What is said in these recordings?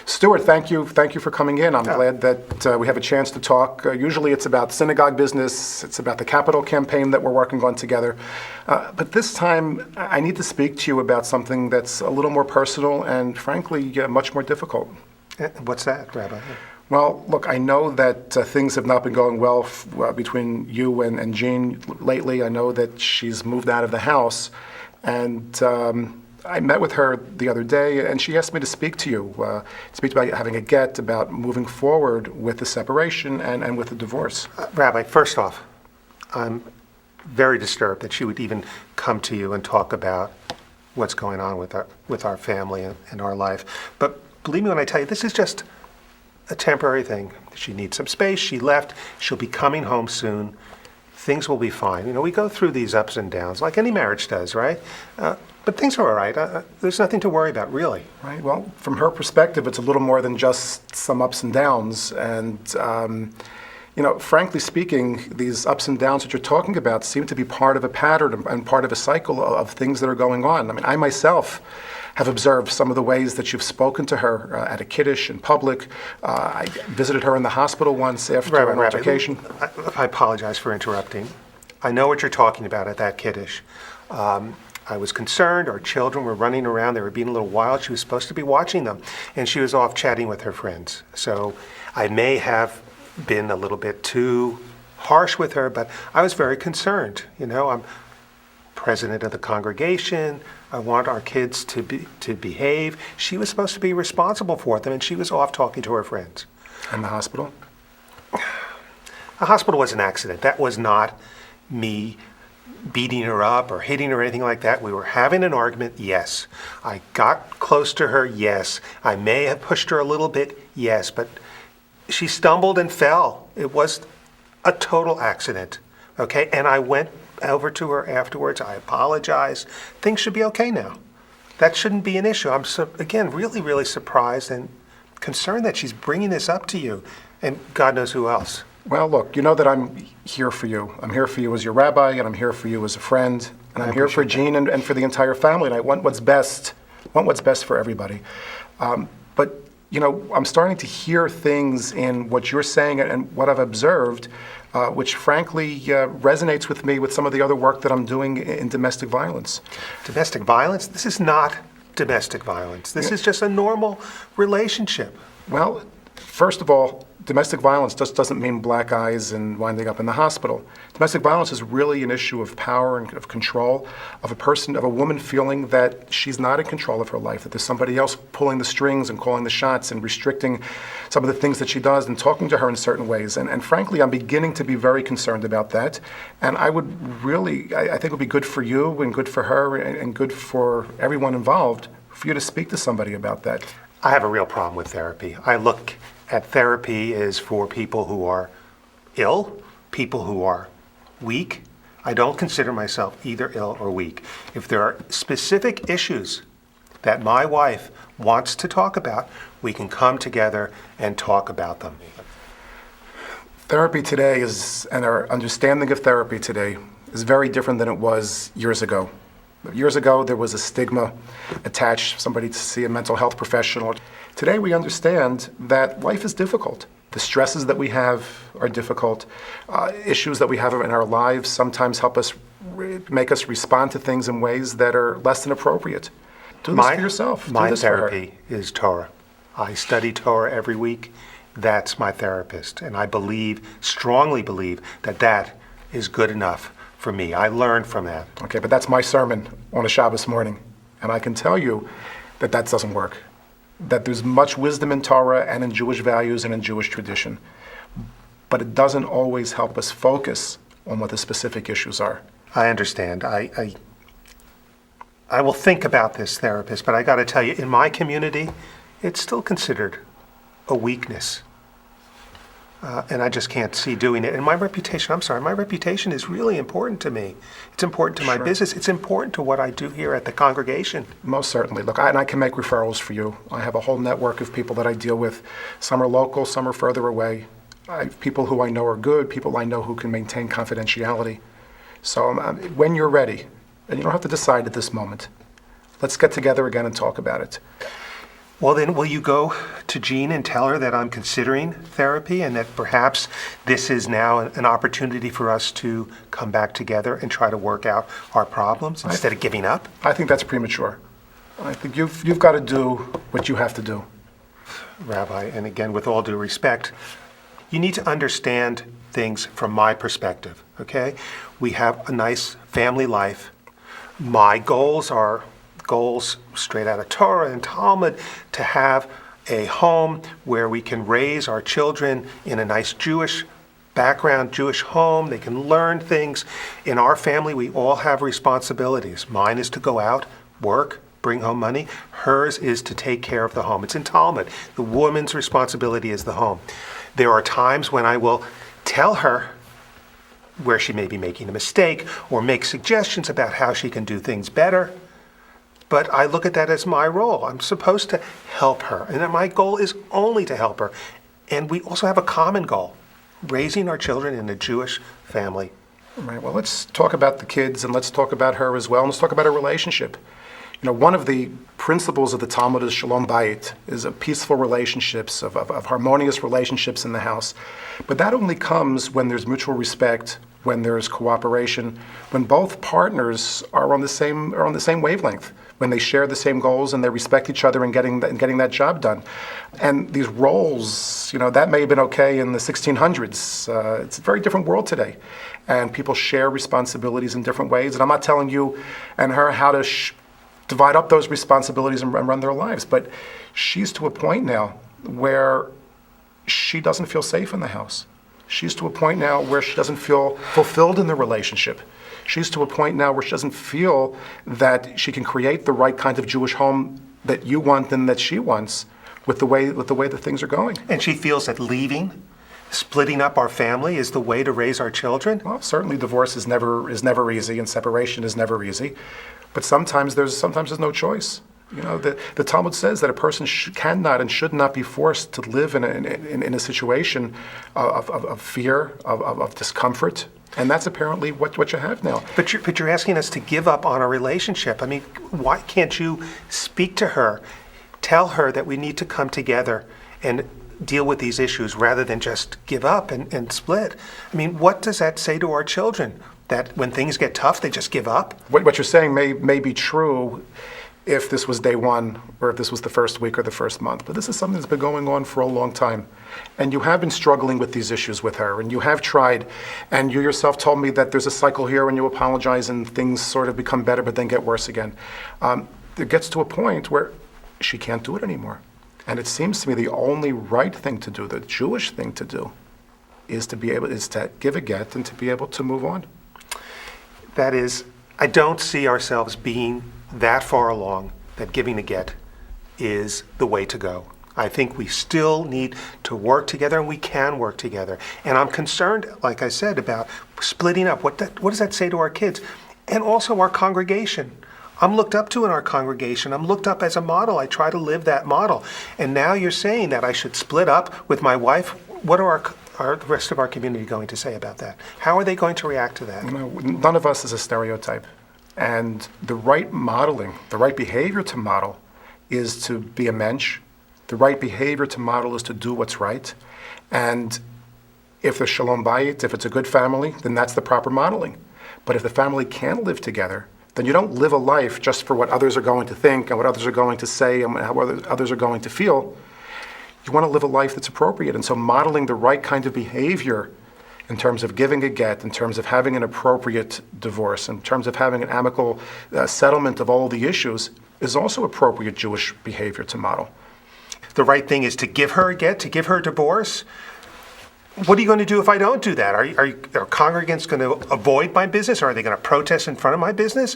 Stuart, thank you for coming in. I'm glad that we have a chance to talk. Usually it's about synagogue business, it's about the capital campaign that we're working on together. But this time, I need to speak to you about something that's a little more personal and, frankly, much more difficult. What's that, Rabbi? Well, look, I know that things have not been going well between you and Jean lately. I know that she's moved out of the house, and I met with her the other day, and she asked me to speak to you, speak about having a get, about moving forward with the separation and with the divorce. Rabbi, first off, I'm very disturbed that she would even come to you and talk about what's going on with our family and our life. But believe me when I tell you, this is just a temporary thing. She needs some space. She left. She'll be coming home soon. Things will be fine. You know, we go through these ups and downs like any marriage does, right? But things are all right. There's nothing to worry about, really. Right. Well, from her perspective, it's a little more than just some ups and downs. And, frankly speaking, these ups and downs that you're talking about seem to be part of a pattern and part of a cycle of things that are going on. I mean, I myself have observed some of the ways that you've spoken to her at a kiddush in public. I visited her in the hospital once after an altercation. I apologize for interrupting. I know what you're talking about at that kiddush. I was concerned. Our children were running around. They were being a little wild. She was supposed to be watching them, and she was off chatting with her friends. So I may have been a little bit too harsh with her, but I was very concerned. You know, I'm president of the congregation. I want our kids to behave. She was supposed to be responsible for them, and she was off talking to her friends. And the hospital? The hospital was an accident. That was not me beating her up or hitting her or anything like that. We were having an argument, yes. I got close to her, yes. I may have pushed her a little bit, yes. But she stumbled and fell. It was a total accident, okay? And I went over to her afterwards. I apologized. Things should be okay now. That shouldn't be an issue. I'm, again, really, really surprised and concerned that she's bringing this up to you, and God knows who else. Well, look, you know that I'm here for you. I'm here for you as your rabbi, and I'm here for you as a friend, and I'm here for Jean and for the entire family, and I want what's best for everybody. But, I'm starting to hear things in what you're saying and what I've observed, which frankly resonates with me with some of the other work that I'm doing in domestic violence. Domestic violence? This is not domestic violence. This is just a normal relationship. Well, first of all, domestic violence just doesn't mean black eyes and winding up in the hospital. Domestic violence is really an issue of power and of control, of a woman feeling that she's not in control of her life, that there's somebody else pulling the strings and calling the shots and restricting some of the things that she does and talking to her in certain ways. And frankly, I'm beginning to be very concerned about that. And I think it would be good for you and good for her and good for everyone involved for you to speak to somebody about that. I have a real problem with therapy. I look at therapy as for people who are ill, people who are weak. I don't consider myself either ill or weak. If there are specific issues that my wife wants to talk about, we can come together and talk about them. Therapy today and our understanding of therapy today is very different than it was years ago. Years ago, there was a stigma attached, somebody to see a mental health professional. Today, we understand that life is difficult. The stresses that we have are difficult. Issues that we have in our lives sometimes make us respond to things in ways that are less than appropriate. Do this for yourself. My therapy is Torah. I study Torah every week. That's my therapist. And I strongly believe that is good enough for me. I learned from that. Okay, but that's my sermon on a Shabbos morning. And I can tell you that doesn't work. That there's much wisdom in Torah and in Jewish values and in Jewish tradition. But it doesn't always help us focus on what the specific issues are. I understand. I will think about this, therapist, but I got to tell you, in my community, it's still considered a weakness. And I just can't see doing it. And my reputation is really important to me. It's important to my business. It's important to what I do here at the congregation. Most certainly. Look, I can make referrals for you. I have a whole network of people that I deal with. Some are local, some are further away. I have people who I know are good, people I know who can maintain confidentiality. So when you're ready, and you don't have to decide at this moment, let's get together again and talk about it. Well, then, will you go to Jean and tell her that I'm considering therapy and that perhaps this is now an opportunity for us to come back together and try to work out our problems instead of giving up? I think that's premature. I think you've got to do what you have to do. Rabbi, and again, with all due respect, you need to understand things from my perspective, okay? We have a nice family life. My goals are goals straight out of Torah and Talmud, to have a home where we can raise our children in a nice Jewish background, Jewish home. They can learn things. In our family, we all have responsibilities. Mine is to go out, work, bring home money. Hers is to take care of the home. It's in Talmud. The woman's responsibility is the home. There are times when I will tell her where she may be making a mistake or make suggestions about how she can do things better. But I look at that as my role. I'm supposed to help her. And my goal is only to help her. And we also have a common goal, raising our children in a Jewish family. Right. Well, let's talk about the kids and let's talk about her as well. And let's talk about her relationship. You know, one of the principles of the Talmud is Shalom Bayit, is of peaceful relationships, of harmonious relationships in the house. But that only comes when there's mutual respect, when there's cooperation, when both partners are on the same wavelength, when they share the same goals and they respect each other in getting that job done. And these roles, you know, that may have been okay in the 1600s. It's a very different world today. And people share responsibilities in different ways. And I'm not telling you and her how to divide up those responsibilities and run their lives. But she's to a point now where she doesn't feel safe in the house. She's to a point now where she doesn't feel fulfilled in the relationship. She's to a point now where she doesn't feel that she can create the right kind of Jewish home that you want and that she wants with the way that things are going. And she feels that leaving, splitting up our family is the way to raise our children? Well, certainly divorce is never easy and separation is never easy. But sometimes there's no choice. You know, the Talmud says that a person cannot and should not be forced to live in a situation of fear, of discomfort, and that's apparently what you have now. But you're asking us to give up on a relationship. I mean, why can't you speak to her, tell her that we need to come together and deal with these issues rather than just give up and split? I mean, what does that say to our children? That when things get tough, they just give up? What you're saying may be true if this was day one or if this was the first week or the first month. But this is something that's been going on for a long time. And you have been struggling with these issues with her, and you have tried. And you yourself told me that there's a cycle here when you apologize and things sort of become better but then get worse again. It gets to a point where she can't do it anymore. And it seems to me the only right thing to do, the Jewish thing to do, is to give a get and to be able to move on. That is, I don't see ourselves being that far along that giving a get is the way to go. I think we still need to work together, and we can work together. And I'm concerned, like I said, about splitting up. What does that say to our kids? And also our congregation. I'm looked up to in our congregation. I'm looked up as a model. I try to live that model. And now you're saying that I should split up with my wife. What are the rest of our community going to say about that? How are they going to react to that? You know, none of us is a stereotype. And the right modeling, the right behavior to model is to be a mensch. The right behavior to model is to do what's right. And if there's shalom bayit, if it's a good family, then that's the proper modeling. But if the family can't live together, then you don't live a life just for what others are going to think and what others are going to say and how others are going to feel. You want to live a life that's appropriate. And so modeling the right kind of behavior in terms of giving a get, in terms of having an appropriate divorce, in terms of having an amicable settlement of all the issues, is also appropriate Jewish behavior to model. The right thing is to give her a get, to give her a divorce. What are you going to do if I don't do that? Are congregants going to avoid my business? Or are they going to protest in front of my business?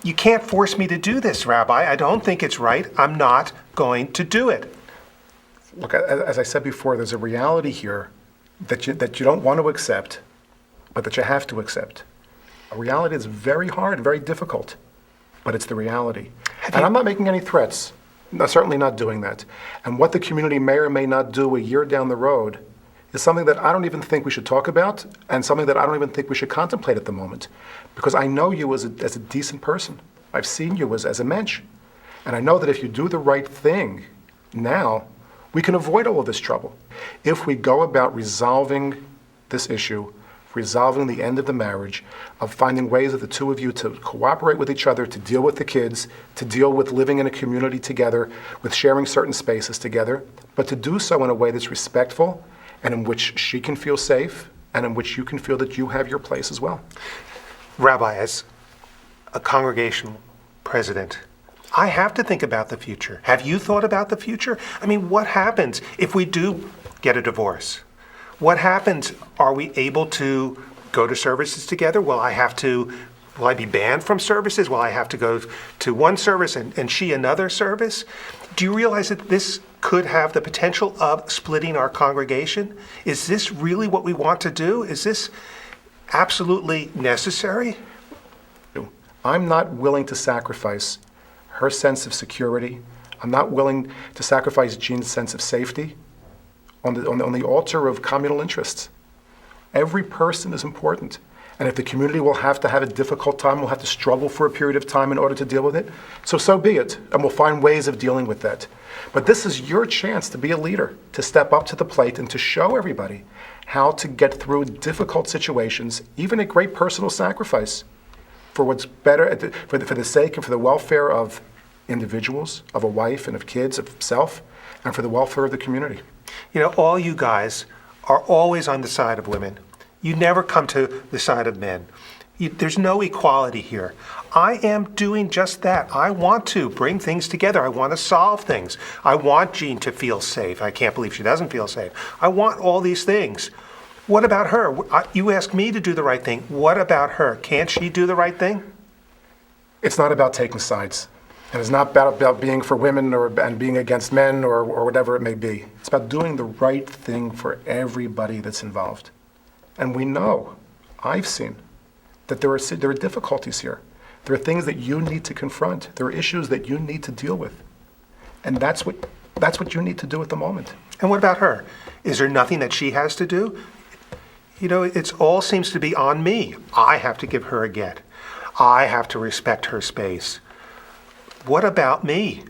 You can't force me to do this, Rabbi. I don't think it's right. I'm not going to do it. Look, as I said before, there's a reality here that you don't want to accept, but that you have to accept. A reality that's very hard, very difficult, but it's the reality. And I'm not making any threats. No, certainly not doing that. And what the community may or may not do a year down the road is something that I don't even think we should talk about, and something that I don't even think we should contemplate at the moment. Because I know you as a decent person. I've seen you as a mensch. And I know that if you do the right thing now, we can avoid all of this trouble. If we go about resolving this issue, resolving the end of the marriage, of finding ways of the two of you to cooperate with each other, to deal with the kids, to deal with living in a community together, with sharing certain spaces together, but to do so in a way that's respectful and in which she can feel safe and in which you can feel that you have your place as well. Rabbi, as a congregational president, I have to think about the future. Have you thought about the future? I mean, what happens if we do get a divorce? What happens? Are we able to go to services together? Will I be banned from services? Will I have to go to one service and she another service? Do you realize that this could have the potential of splitting our congregation? Is this really what we want to do? Is this absolutely necessary? I'm not willing to sacrifice her sense of security. I'm not willing to sacrifice Jean's sense of safety on the altar of communal interests. Every person is important. And if the community will have to have a difficult time, we'll have to struggle for a period of time in order to deal with it, so be it. And we'll find ways of dealing with that. But this is your chance to be a leader, to step up to the plate and to show everybody how to get through difficult situations, even at great personal sacrifice, for what's better, for the sake and for the welfare of individuals, of a wife and of kids, of self, and for the welfare of the community. You know, all you guys are always on the side of women. You never come to the side of men. There's no equality here. I am doing just that. I want to bring things together. I want to solve things. I want Jean to feel safe. I can't believe she doesn't feel safe. I want all these things. What about her? You asked me to do the right thing. What about her? Can't she do the right thing? It's not about taking sides. And it's not about being for women and being against men or whatever it may be. It's about doing the right thing for everybody that's involved. And we know, I've seen, that there are difficulties here. There are things that you need to confront. There are issues that you need to deal with. And that's what you need to do at the moment. And what about her? Is there nothing that she has to do? You know, it all seems to be on me. I have to give her a get. I have to respect her space. What about me?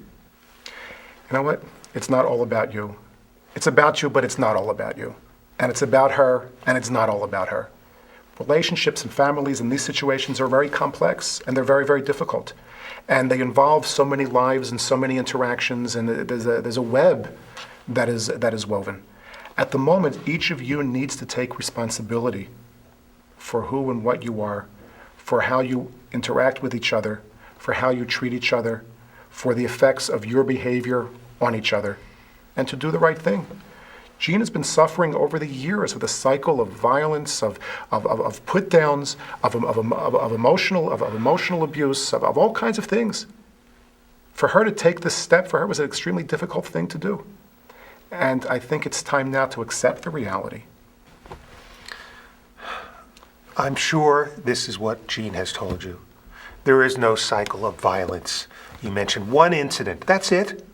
You know what? It's not all about you. It's about you, but it's not all about you. And it's about her, and it's not all about her. Relationships and families in these situations are very complex, and they're very, very difficult. And they involve so many lives and so many interactions, and there's a web that is woven. At the moment, each of you needs to take responsibility for who and what you are, for how you interact with each other, for how you treat each other, for the effects of your behavior on each other, and to do the right thing. Jean has been suffering over the years with a cycle of violence, of put-downs, of emotional abuse, of all kinds of things. For her to take this step, for her, was an extremely difficult thing to do. And I think it's time now to accept the reality. I'm sure this is what Jean has told you. There is no cycle of violence. You mentioned one incident. That's it.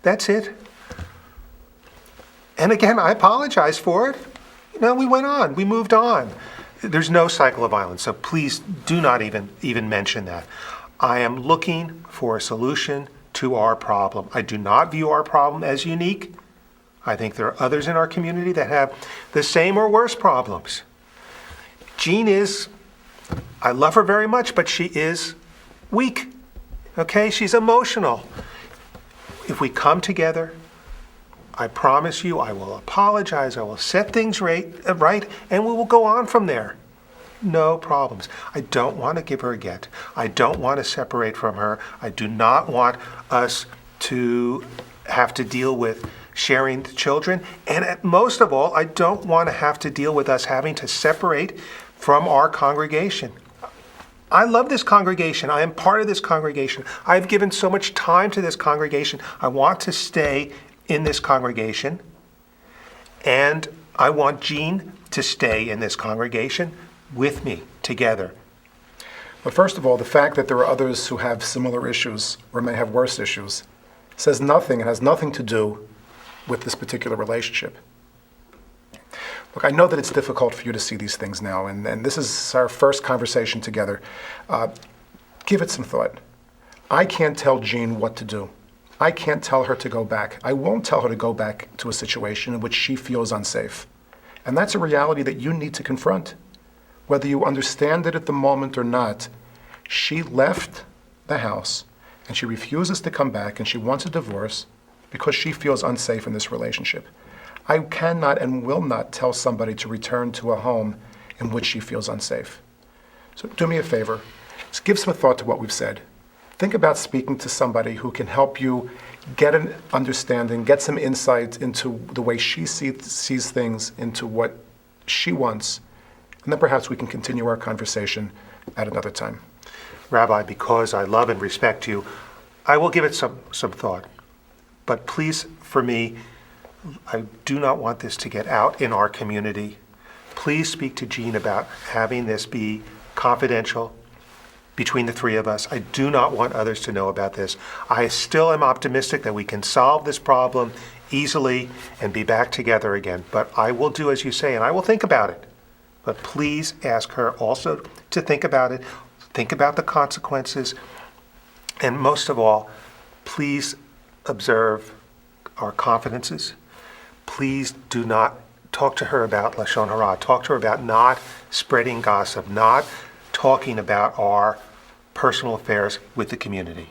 That's it. And again, I apologize for it. You know, we went on. We moved on. There's no cycle of violence, so please do not even mention that. I am looking for a solution to our problem. I do not view our problem as unique. I think there are others in our community that have the same or worse problems. Jean is, I love her very much, but she is weak. Okay? She's emotional. If we come together, I promise you, I will apologize, I will set things right, and we will go on from there. No problems. I don't want to give her a get. I don't want to separate from her. I do not want us to have to deal with sharing the children. And most of all, I don't want to have to deal with us having to separate from our congregation. I love this congregation. I am part of this congregation. I've given so much time to this congregation. I want to stay in this congregation. And I want Jean to stay in this congregation with me, together. But first of all, the fact that there are others who have similar issues or may have worse issues says nothing and has nothing to do with this particular relationship. Look, I know that it's difficult for you to see these things now, and this is our first conversation together. Give it some thought. I can't tell Jean what to do. I can't tell her to go back. I won't tell her to go back to a situation in which she feels unsafe. And that's a reality that you need to confront. Whether you understand it at the moment or not, she left the house and she refuses to come back and she wants a divorce because she feels unsafe in this relationship. I cannot and will not tell somebody to return to a home in which she feels unsafe. So do me a favor, just give some thought to what we've said. Think about speaking to somebody who can help you get an understanding, get some insight into the way she sees things, into what she wants, and then perhaps we can continue our conversation at another time. Rabbi, because I love and respect you, I will give it some thought. But please, for me, I do not want this to get out in our community. Please speak to Jean about having this be confidential between the three of us. I do not want others to know about this. I still am optimistic that we can solve this problem easily and be back together again. But I will do as you say, and I will think about it. But please ask her also to think about it, think about the consequences, and most of all, please observe our confidences. Please do not talk to her about Lashon Hara. Talk to her about not spreading gossip, not talking about our personal affairs with the community.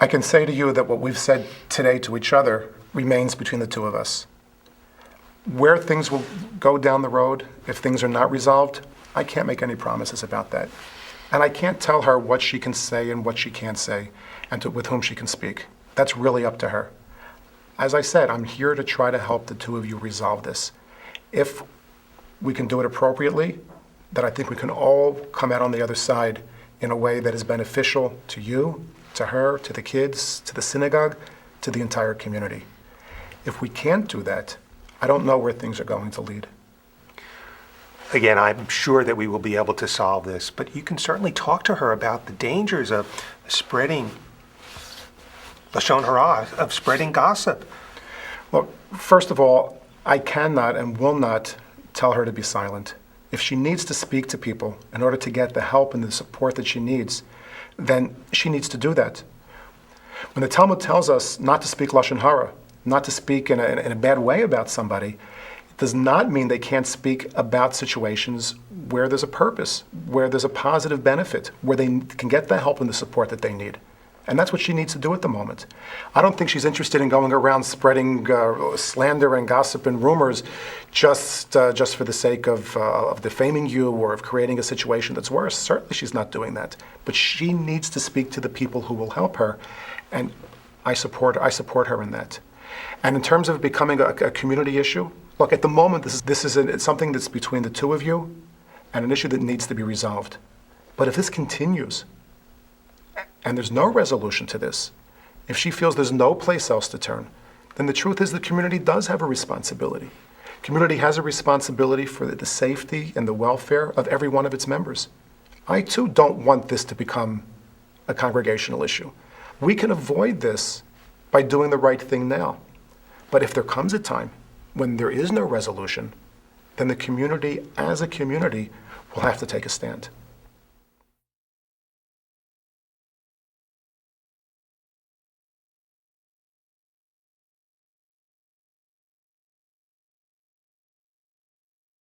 I can say to you that what we've said today to each other remains between the two of us. Where things will go down the road, if things are not resolved, I can't make any promises about that. And I can't tell her what she can say and what she can't say, and with whom she can speak. That's really up to her. As I said, I'm here to try to help the two of you resolve this. If we can do it appropriately, then I think we can all come out on the other side in a way that is beneficial to you, to her, to the kids, to the synagogue, to the entire community. If we can't do that, I don't know where things are going to lead. Again, I'm sure that we will be able to solve this, but you can certainly talk to her about the dangers of spreading Lashon Hara, of spreading gossip. Look, first of all, I cannot and will not tell her to be silent. If she needs to speak to people in order to get the help and the support that she needs, then she needs to do that. When the Talmud tells us not to speak Lashon Hara, not to speak in a bad way about somebody, it does not mean they can't speak about situations where there's a purpose, where there's a positive benefit, where they can get the help and the support that they need. And that's what she needs to do at the moment. I don't think she's interested in going around spreading slander and gossip and rumors just for the sake of defaming you or of creating a situation that's worse. Certainly she's not doing that. But she needs to speak to the people who will help her, and I support her in that. And in terms of becoming a community issue, look, at the moment, it's something that's between the two of you and an issue that needs to be resolved. But if this continues, and there's no resolution to this, if she feels there's no place else to turn, then the truth is the community does have a responsibility. Community has a responsibility for the safety and the welfare of every one of its members. I too don't want this to become a congregational issue. We can avoid this by doing the right thing now. But if there comes a time when there is no resolution, then the community as a community will have to take a stand.